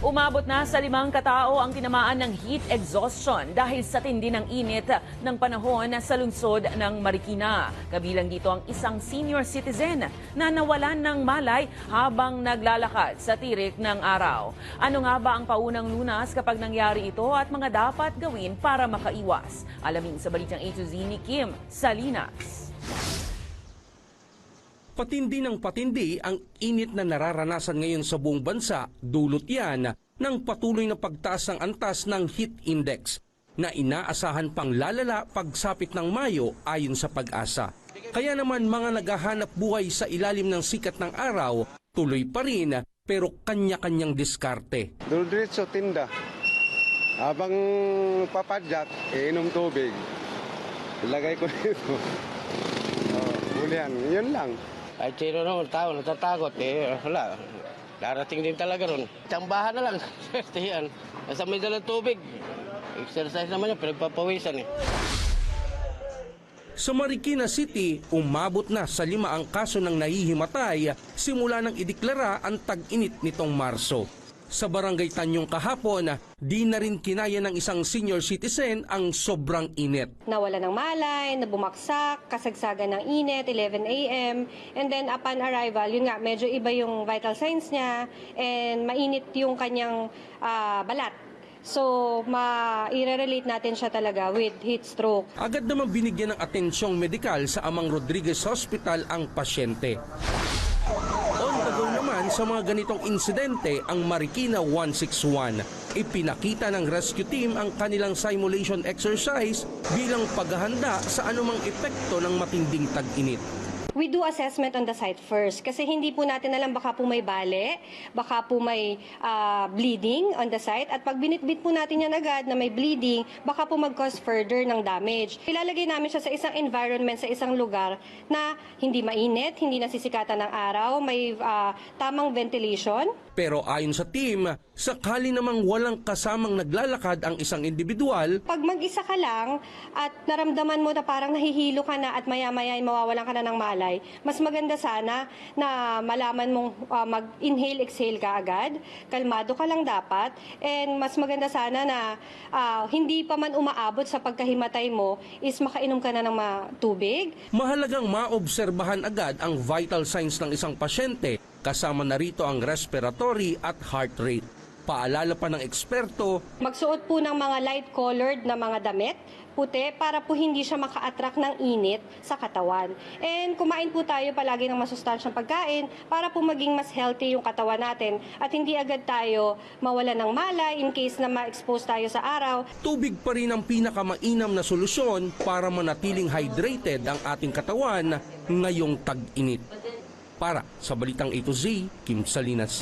Umabot na sa 5 katao ang tinamaan ng heat exhaustion dahil sa tindi ng init ng panahon sa lungsod ng Marikina. Kabilang dito ang isang senior citizen na nawalan ng malay habang naglalakad sa tirik ng araw. Ano nga ba ang paunang lunas kapag nangyari ito at mga dapat gawin para makaiwas? Alamin sa balitang A to Z ni Kim Salinas. Patindi ng patindi ang init na nararanasan ngayon sa buong bansa, dulot yan ng patuloy na pagtaas ng antas ng heat index na inaasahan pang lalala pagsapit ng Mayo ayon sa Pag-asa. Kaya naman mga naghahanap buhay sa ilalim ng sikat ng araw, tuloy pa rin pero kanya-kanyang diskarte. Diretso tinda. Habang papadyak, inom tubig. Ilagay ko dito. Bulihan, yun lang. Ay, sino naman tao, natatakot wala. Darating din talaga ron. Tsambahan na lang, yan. Nasa may dalang tubig. Exercise naman yan, pinagpapawisan Sa Marikina City, umabot na sa 5 ang kaso ng nahihimatay simula nang ideklara ang tag-init nitong Marso. Sa Barangay Tanyong kahapon, di na rin kinaya ng isang senior citizen ang sobrang init. Nawala ng malay, nabumaksak, kasagsagan ng init, 11 a.m. And then upon arrival, yun nga, medyo iba yung vital signs niya and mainit yung kanyang balat. So, i-relate natin siya talaga with heat stroke. Agad naman binigyan ng atensyong medikal sa Amang Rodriguez Hospital ang pasyente. On the go naman sa mga ganitong insidente ang Marikina 161. Ipinakita ng rescue team ang kanilang simulation exercise bilang paghahanda sa anumang epekto ng matinding tag-init. We do assessment on the site first kasi hindi po natin alam baka po may bale, baka po may bleeding on the site at pag binitbit po natin yan agad na may bleeding, baka po mag-cause further ng damage. Ilalagay namin siya sa isang environment, sa isang lugar na hindi mainit, hindi nasisikatan ng araw, may tamang ventilation. Pero ayon sa team, sakali namang walang kasamang naglalakad ang isang individual, pag mag-isa ka lang at naramdaman mo na parang nahihilo ka na at maya-maya ay mawawalan ka na ng malay, mas maganda sana na malaman mong mag-inhale, exhale ka agad, kalmado ka lang dapat, and mas maganda sana na hindi pa man umaabot sa pagkahimatay mo is makainom ka na ng tubig. mahalagang maobserbahan agad ang vital signs ng isang pasyente, kasama na rito ang respiratory at heart rate. Paalala pa ng eksperto, Magsuot po ng mga light-colored na mga damit, puti, para po hindi siya maka-attract ng init sa katawan. And kumain po tayo palagi ng masustansyang pagkain para po maging mas healthy yung katawan natin at hindi agad tayo mawala ng malay in case na ma-expose tayo sa araw. tubig pa rin ang pinakamainam na solusyon para manatiling hydrated ang ating katawan ngayong tag-init. Para sa Balitang A to Z, Kim Salinas.